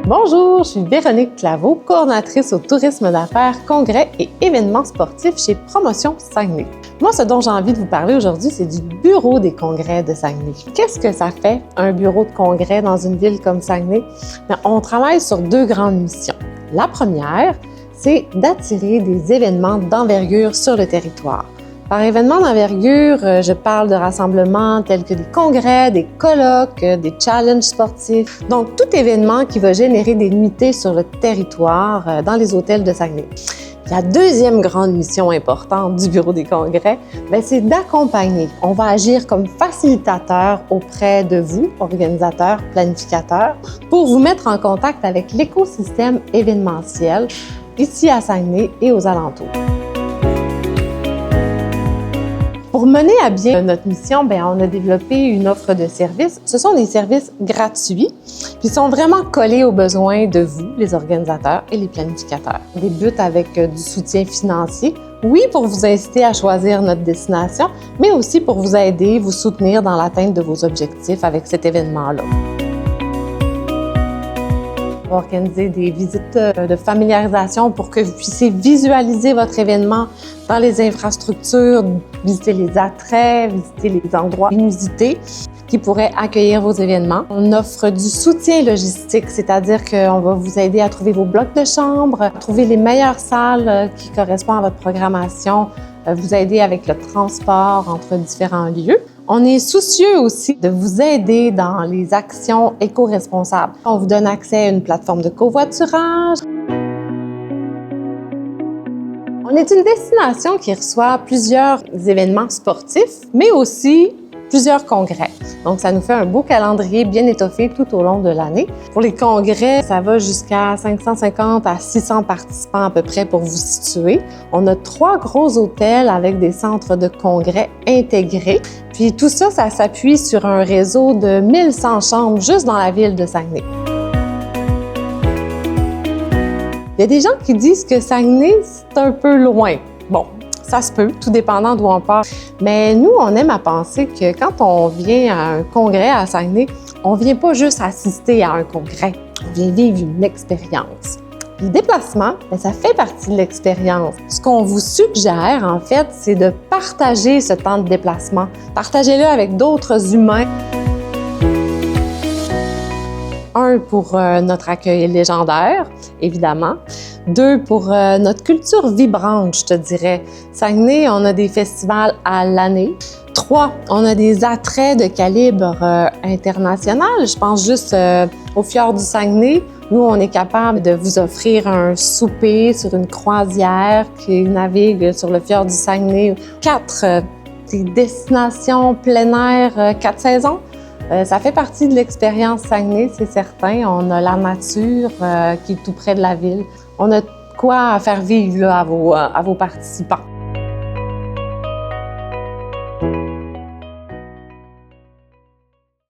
Bonjour, je suis Véronique Claveau, coordonnatrice au tourisme d'affaires, congrès et événements sportifs chez Promotion Saguenay. Moi, ce dont j'ai envie de vous parler aujourd'hui, c'est du bureau des congrès de Saguenay. Qu'est-ce que ça fait, un bureau de congrès dans une ville comme Saguenay? Bien, on travaille sur deux grandes missions. La première, c'est d'attirer des événements d'envergure sur le territoire. Par événements d'envergure, je parle de rassemblements tels que des congrès, des colloques, des challenges sportifs. Donc, tout événement qui va générer des nuitées sur le territoire dans les hôtels de Saguenay. La deuxième grande mission importante du bureau des congrès, c'est d'accompagner. On va agir comme facilitateur auprès de vous, organisateurs, planificateurs, pour vous mettre en contact avec l'écosystème événementiel ici à Saguenay et aux alentours. Pour mener à bien notre mission, on a développé une offre de services. Ce sont des services gratuits, puis sont vraiment collés aux besoins de vous, les organisateurs et les planificateurs. On débute avec du soutien financier, oui, pour vous inciter à choisir notre destination, mais aussi pour vous aider, vous soutenir dans l'atteinte de vos objectifs avec cet événement-là. On va organiser des visites de familiarisation pour que vous puissiez visualiser votre événement dans les infrastructures, visiter les attraits, visiter les endroits inusités qui pourraient accueillir vos événements. On offre du soutien logistique, c'est-à-dire qu'on va vous aider à trouver vos blocs de chambre, à trouver les meilleures salles qui correspondent à votre programmation, vous aider avec le transport entre différents lieux. On est soucieux aussi de vous aider dans les actions éco-responsables. On vous donne accès à une plateforme de covoiturage. On est une destination qui reçoit plusieurs événements sportifs, mais aussi plusieurs congrès. Donc, ça nous fait un beau calendrier bien étoffé tout au long de l'année. Pour les congrès, ça va jusqu'à 550 à 600 participants à peu près pour vous situer. On a 3 gros hôtels avec des centres de congrès intégrés. Puis tout ça, ça s'appuie sur un réseau de 1100 chambres juste dans la ville de Saguenay. Il y a des gens qui disent que Saguenay, c'est un peu loin. Bon, ça se peut, tout dépendant d'où on part. Mais nous, on aime à penser que quand on vient à un congrès à Saguenay, on ne vient pas juste assister à un congrès, on vient vivre une expérience. Le déplacement, ça fait partie de l'expérience. Ce qu'on vous suggère, en fait, c'est de partager ce temps de déplacement. Partagez-le avec d'autres humains. Un, pour notre accueil légendaire, évidemment. 2, pour notre culture vibrante, je te dirais. Saguenay, on a des festivals à l'année. 3, on a des attraits de calibre international. Je pense juste au fjord du Saguenay. Nous, on est capable de vous offrir un souper sur une croisière qui navigue sur le fjord du Saguenay. 4, des destinations plein air, 4 saisons. Ça fait partie de l'expérience Saguenay, c'est certain. On a la nature qui est tout près de la ville. On a quoi à faire vivre là, à vos participants.